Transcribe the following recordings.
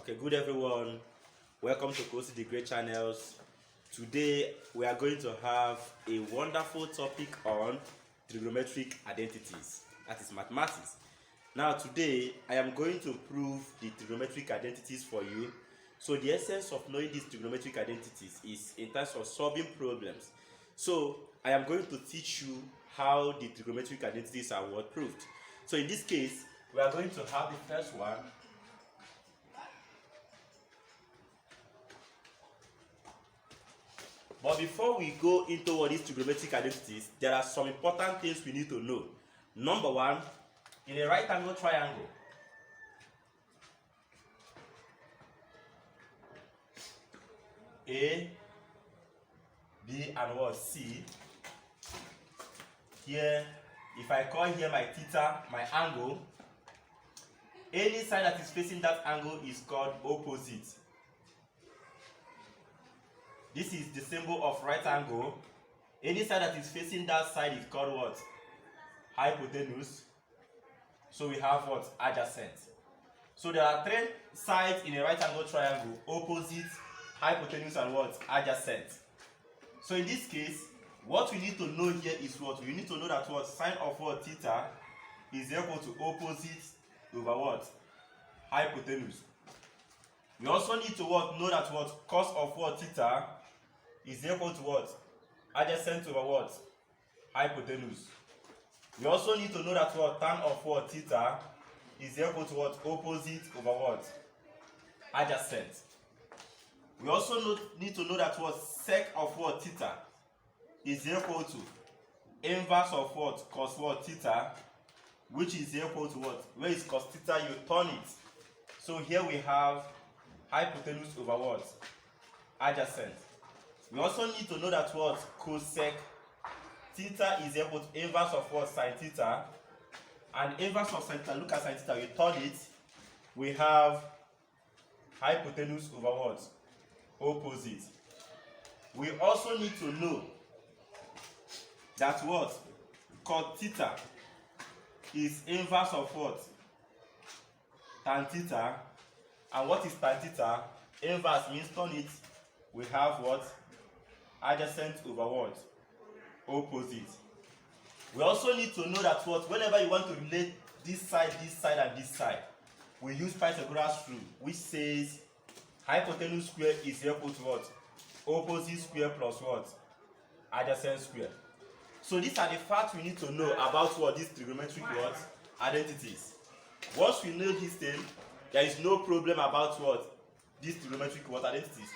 Okay, good everyone. Welcome to Kossydgreat channels. Today we are going to have a wonderful topic on trigonometric identities. That is mathematics. Now today I am going to prove the trigonometric identities for you. So the essence of knowing these trigonometric identities is in terms of solving problems. So I am going to teach you how the trigonometric identities are proved. So in this case, we are going to have the first one. But before we go into all these trigonometric identities, there are some important things we need to know. Number one, in a right angle triangle, A, B, and what? C. Here, if I call here my theta, my angle, any side that is facing that angle is called opposite. This is the symbol of right angle. Any side that is facing that side is called what? Hypotenuse. So we have what? Adjacent. So there are three sides in a right angle triangle: opposite, hypotenuse, and what? Adjacent. So in this case, what we need to know here is what? We need to know that what? Sine of what? Theta is equal to opposite over what? Hypotenuse. We also need to what? Know that what? Cos of what? Theta is equal to what? Adjacent over what? Hypotenuse. We also need to know that what? Tan of what? Theta is equal to what? Opposite over what? Adjacent. We also need to know that what? Sec of what? Theta is equal to inverse of what? Cos what? Theta, which is equal to what? Where is cos theta? You turn it. So here we have hypotenuse over what? Adjacent. We also need to know that what? Cosec theta is equal to inverse of what? Sin theta. And inverse of sin theta, look at sin theta, we turn it. We have hypotenuse over what? Opposite. We also need to know that what? Cot theta is inverse of what? Tan theta. And what is tan theta? Inverse means turn it. We have what? Adjacent over what? Opposite. We also need to know that what? Whenever you want to relate this side, and this side, we use Pythagoras rule, which says hypotenuse square is equal to what? Opposite square plus what? Adjacent square. So these are the facts we need to know about what? These trigonometric what? Identities. Once we know this thing, there is no problem about what? These trigonometric what? Identities.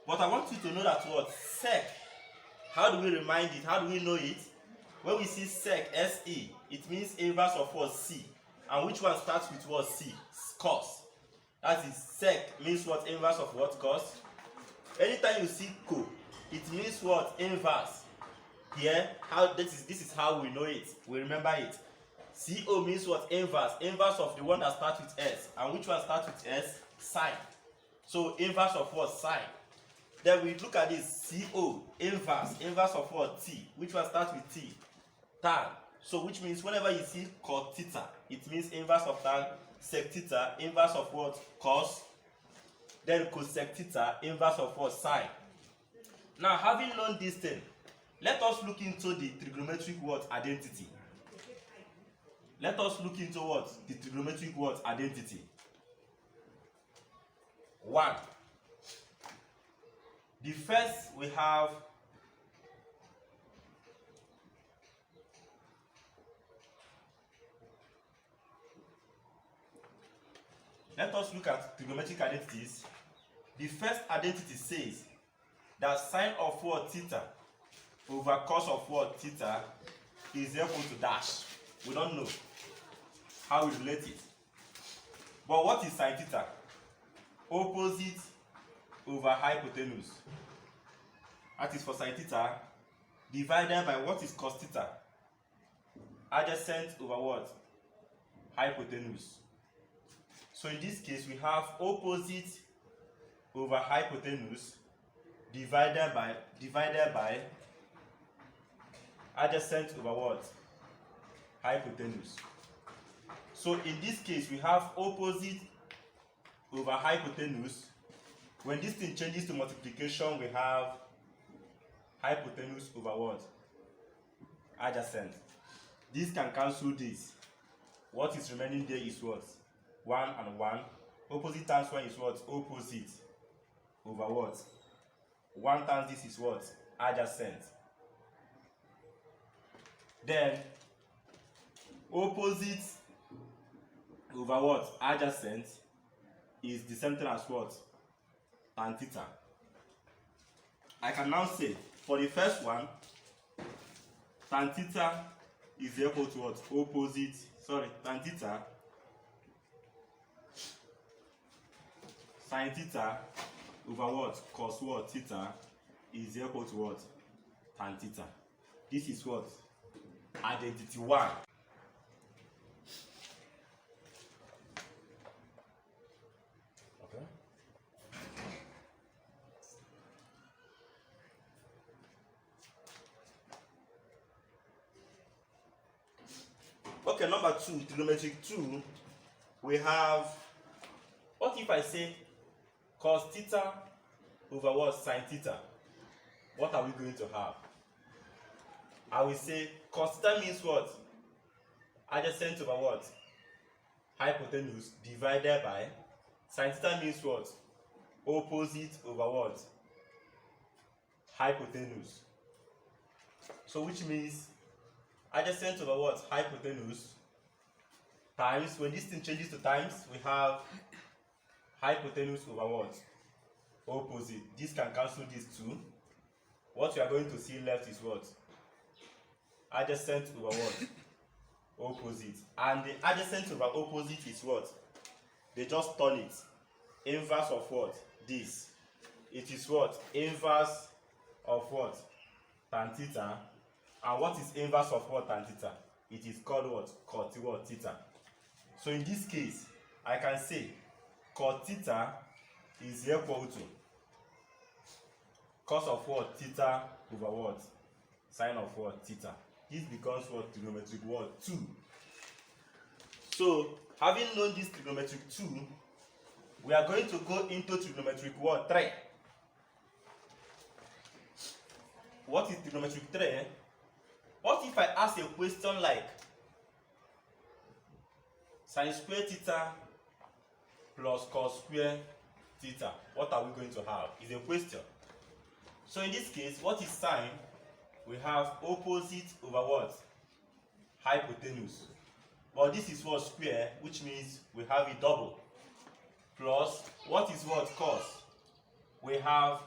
But I want you to know that what? Sec. How do we remind it? How do we know it? When we see sec, S-E, it means inverse of what? C. And which one starts with what? C? Cos. That is sec means what? Inverse of what? Cos. Anytime you see co, it means what? Inverse. Here, this is how we know it. We remember it. CO means what? Inverse. Inverse of the one that starts with S. And which one starts with S? Sine. So inverse of what? Sine. Then we look at this. CO, inverse. Inverse of what? T. Which one starts with T? Tan. So which means whenever you see cot theta, it means inverse of tan. Sec theta, inverse of what? Cos. Then cosec theta, inverse of what? Sine. Now, having known this thing, let us look into the trigonometric what? Identity. Let us look into what? The trigonometric what? Identity. 1. The first we have let us look at trigonometric identities. The first identity says that sine of what? Theta over cos of what? Theta is equal to dash. We don't know how we relate it. But what is sine theta? Opposite over hypotenuse. That is for sine theta, divided by what is cos theta? Adjacent over what? Hypotenuse. So in this case, we have opposite over hypotenuse divided by adjacent over what? Hypotenuse. So in this case, we have opposite over hypotenuse. When this thing changes to multiplication, we have hypotenuse over what? Adjacent. This can cancel this. What is remaining there is what? 1 and 1. Opposite times 1 is what? Opposite over what? 1 times this is what? Adjacent. Then opposite over what? Adjacent is the same thing as what? Tan theta. I can now say for the first one, tan theta is equal to what? Opposite, tan theta sin theta over what? Cos what? Theta is equal to what? Tan theta. This is what? Identity 1. Okay, number 2, trigonometric 2, we have, what if I say cos theta over what? Sin theta? What are we going to have? I will say cos theta means what? Adjacent over what? Hypotenuse divided by sin theta means what? Opposite over what? Hypotenuse. So which means adjacent over what? Hypotenuse times, when this thing changes to times, we have hypotenuse over what? Opposite. This can cancel these two. What we are going to see left is what? Adjacent over what? Opposite. And the adjacent over opposite is what? They just turn it. Inverse of what? This. It is what? Inverse of what? Tan theta. And what is inverse of what? Tan theta? It is called what? Cot what? Theta. So in this case, I can say cot theta is equal to cos of what? Theta over what? Sine of what? Theta. This becomes what? Trigonometric what? 2. So, having known this trigonometric 2, we are going to go into trigonometric what? 3. What is trigonometric 3? What if I ask a question like sin square theta plus cos square theta? What are we going to have? Is a question. So in this case, what is sine? We have opposite over what? Hypotenuse. But this is what? Square, which means we have a double. Plus, what is what? Cos. We have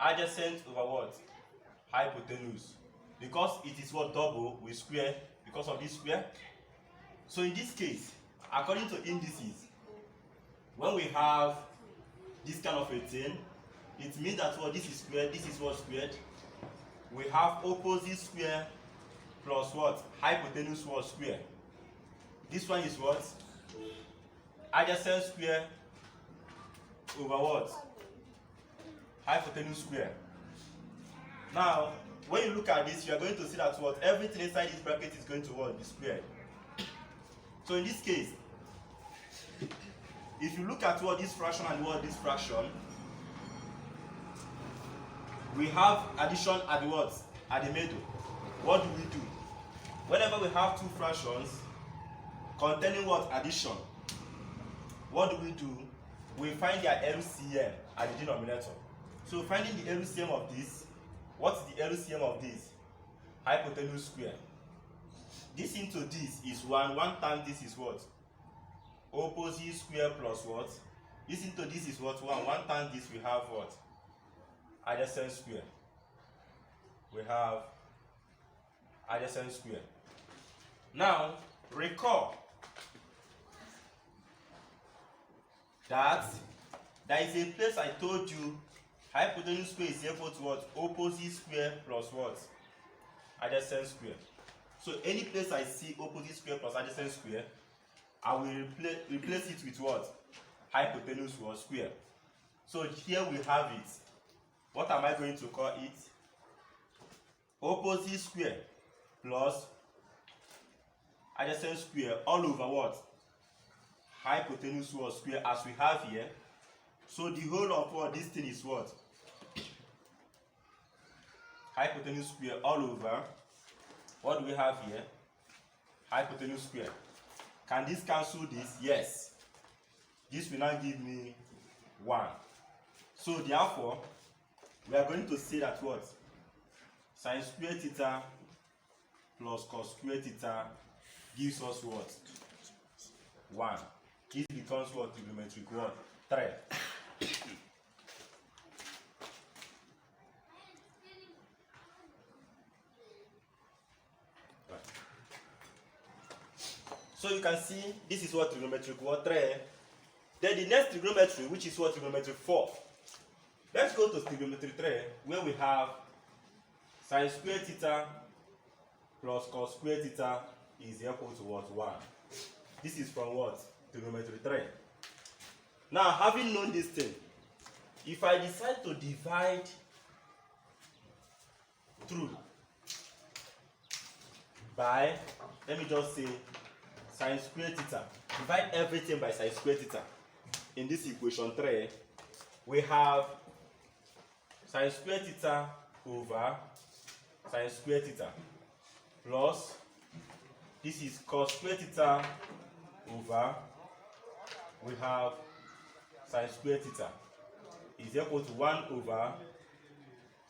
adjacent over what? Hypotenuse. Because it is what? Double, we square because of this square. So in this case, according to indices, when we have this kind of a thing, it means that what? This is squared, this is what? Squared. We have opposite square plus what? Hypotenuse what? Square. This one is what? Adjacent square over what? Hypotenuse square. Now, when you look at this, you are going to see that what? Everything inside this bracket is going to what? Be squared. So in this case, if you look at what? This fraction and what? This fraction, we have addition at the what? At the middle. What do we do? Whenever we have two fractions containing what? Addition, what do? We find their LCM at the denominator. So finding the LCM of this, what is the LCM of this? Hypotenuse square. This into this is 1. 1 times this is what? Opposite square plus what? This into this is what? 1. 1 times this we have what? Adjacent square. We have adjacent square. Now, recall that there is a place I told you hypotenuse square is equal to what? Opposite square plus what? Adjacent square. So any place I see opposite square plus adjacent square, I will replace it with what? Hypotenuse or square. So here we have it. What am I going to call it? Opposite square plus adjacent square all over what? hypotenuse what square as we have here. So the whole of what this thing is what? Hypotenuse square all over. What do we have here? Hypotenuse square. Can this cancel this? Yes. This will now give me 1. So therefore, we are going to say that what? Sin square theta plus cos square theta gives us what? 1. This becomes what? Trigonometric what? 3. So you can see this is what trigonometric what 3. Then the next trigonometry, which is what trigonometric 4. Let's go to trigonometry 3, where we have sin square theta plus cos square theta is equal to what? 1. This is from what? Trigonometry 3. Now, having known this thing, if I decide to divide through by, let me just say, sin square theta, divide everything by sin square theta. In this equation 3, we have sin square theta over sin square theta plus this is cos square theta over we have sin square theta is equal to 1 over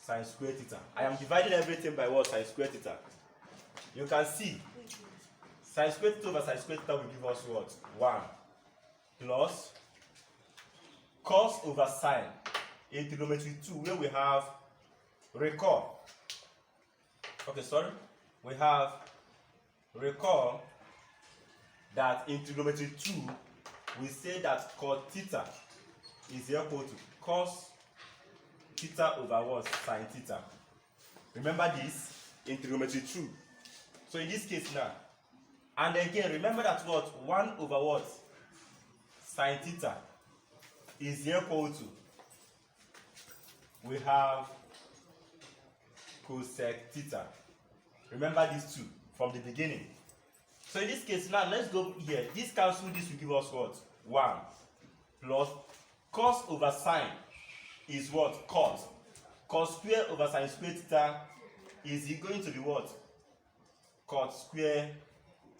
sin square theta. I am dividing everything by what? Sin square theta. You can see sin square theta over sin square theta will give us what? 1 plus cos over sine in trigonometry 2, where we have recall. We have recall that in trigonometry 2 we say that cos theta is equal to cos theta over what? Sin theta. Remember this in trigonometry 2. So in this case now, and again remember that what? 1 over what? Sin theta is equal to, we have cosec theta. Remember these two from the beginning. So in this case now, let's go here. This cancel, this will give us what? 1 plus cos over sine is what? Cos. Cos square over sin square theta is going to be what? Cos square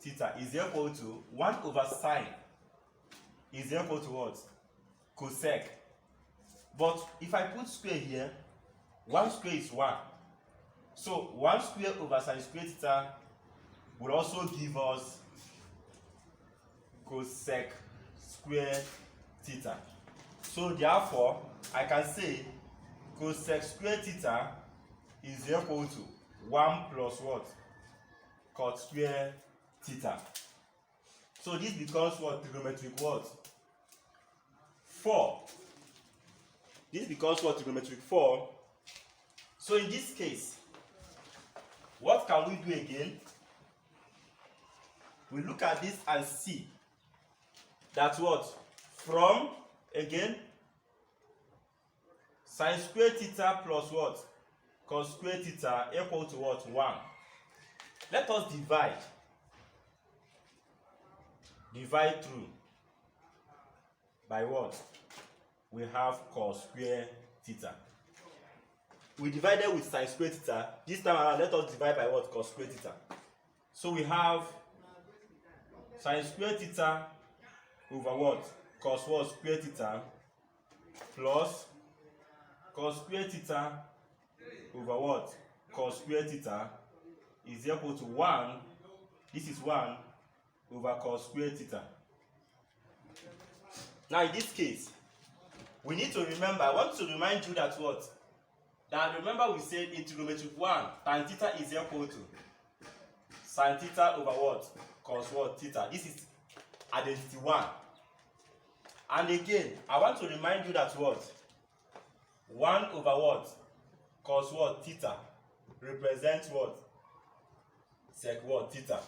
theta is equal to 1 over sine is equal to what? Cosec. But if I put square here, 1 square is 1. So 1 square over sin square theta will also give us cosec square theta. So therefore, I can say cosec square theta is equal to 1 plus what? Cos square theta. So this becomes what? Trigonometric what? 4. This becomes what? Trigonometric 4. So in this case, what can we do again? We look at this and see that what? From, again, sin square theta plus what? Cos square theta equal to what? 1. Let us divide. Divide through by what? We have cos square theta. We divided with sin square theta. This time around, let us divide by what? Cos square theta. So we have sin square theta over what? Cos what? Square theta plus cos square theta over what? Cos square theta is equal to 1. This is 1 over cos square theta. Now in this case, we need to remember, I want to remind you that what? Now remember we said in trigonometric 1, tan theta is equal to sin theta over what? Cos what? Theta. This is identity 1. And again, I want to remind you that what? 1 over what? Cos what? Theta represents what? Sec what? Theta.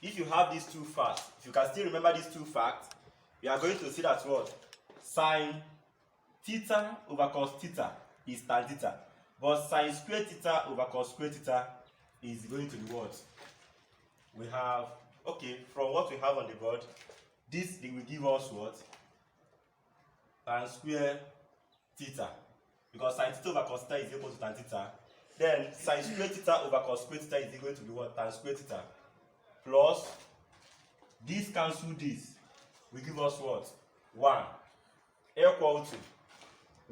If you have these two facts, if you can still remember these two facts, we are going to see that what? Sin theta over cos theta is tan theta. But sin square theta over cos square theta is going to be what? We have, okay, from what we have on the board, This they will give us what? Tan square theta. Because sin theta over cos theta is equal to tan theta. Then sin square theta over cos square theta is equal to be what? Tan square theta. Plus this cancel this will give us what? 1 equal to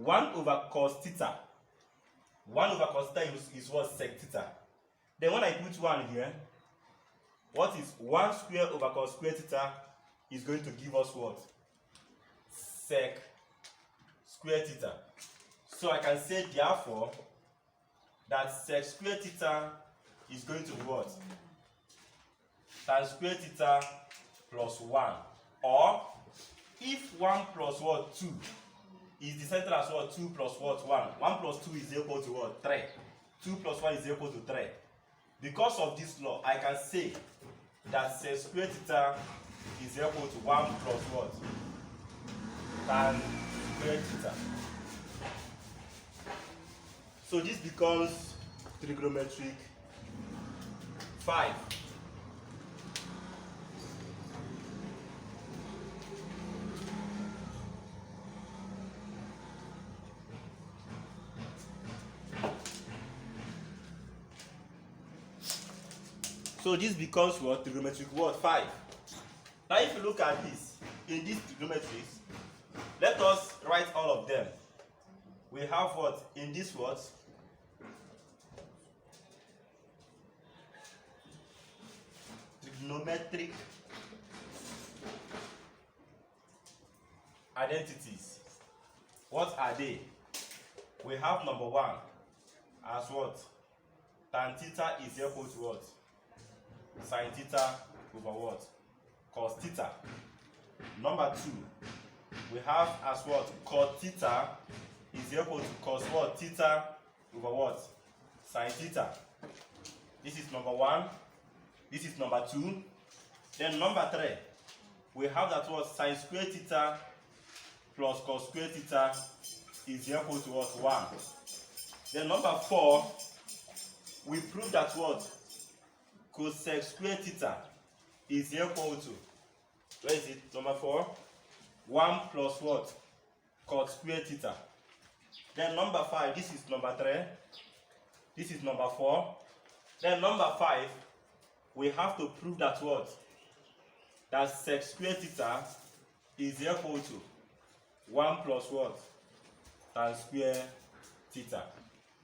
1 over cos theta. 1 over cos theta is what? Sec theta. Then when I put 1 here, what is 1 square over cos square theta is going to give us what? Sec square theta. So I can say therefore that sec square theta is going to be what? Tan square theta plus 1. Or if 1 plus what? 2 is the center as what? 2 plus what? 1. 1 plus 2 is equal to what? 3. 2 plus 1 is equal to 3. Because of this law, I can say that sec square theta is equal to 1 plus what? Tan square theta. So this becomes trigonometric 5. So this becomes what? Trigonometric what? 5. Now if you look at this, in these trigonometries, let us write all of them. We have what? In this what? Trigonometric identities. What are they? We have number 1 as what? Tan theta is equal to what? Sin theta over what? Cos theta. Number 2, we have as what? Cot theta is equal to cos what? Theta over what? Sin theta. This is number 1. This is number 2. Then number 3, we have that what? Sin square theta plus cos square theta is equal to what? 1. Then number 4, we prove that what? Cosec square theta is equal to, where is it? Number 4, 1 plus what? Cot square theta. Then number 5, this is number 3. This is number 4. Then number 5, we have to prove that what? That sec square theta is equal to 1 plus what? Tan square theta.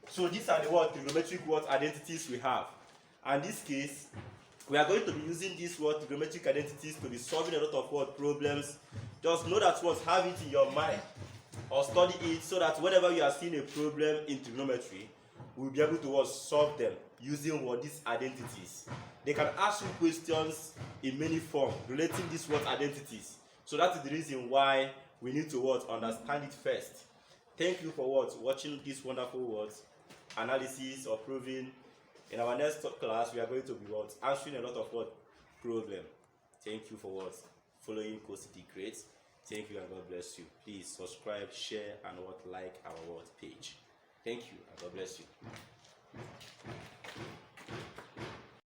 So these are the what? Trigonometric what? Identities we have. And in this case, we are going to be using these what? Trigonometric identities to be solving a lot of what? Problems. Just know that what? Have it in your mind or study it so that whenever you are seeing a problem in trigonometry, we'll be able to what? Solve them using what? These identities. They can ask you questions in many forms relating these what? Identities. So that is the reason why we need to what? Understand it first. Thank you for what? Watching this wonderful words analysis or proving. In our next class, we are going to be what? Answering a lot of what? Problem. Thank you for what? Following Kossydgreat. Thank you and God bless you. Please subscribe, share, and what? Like our what? Page. Thank you and God bless you.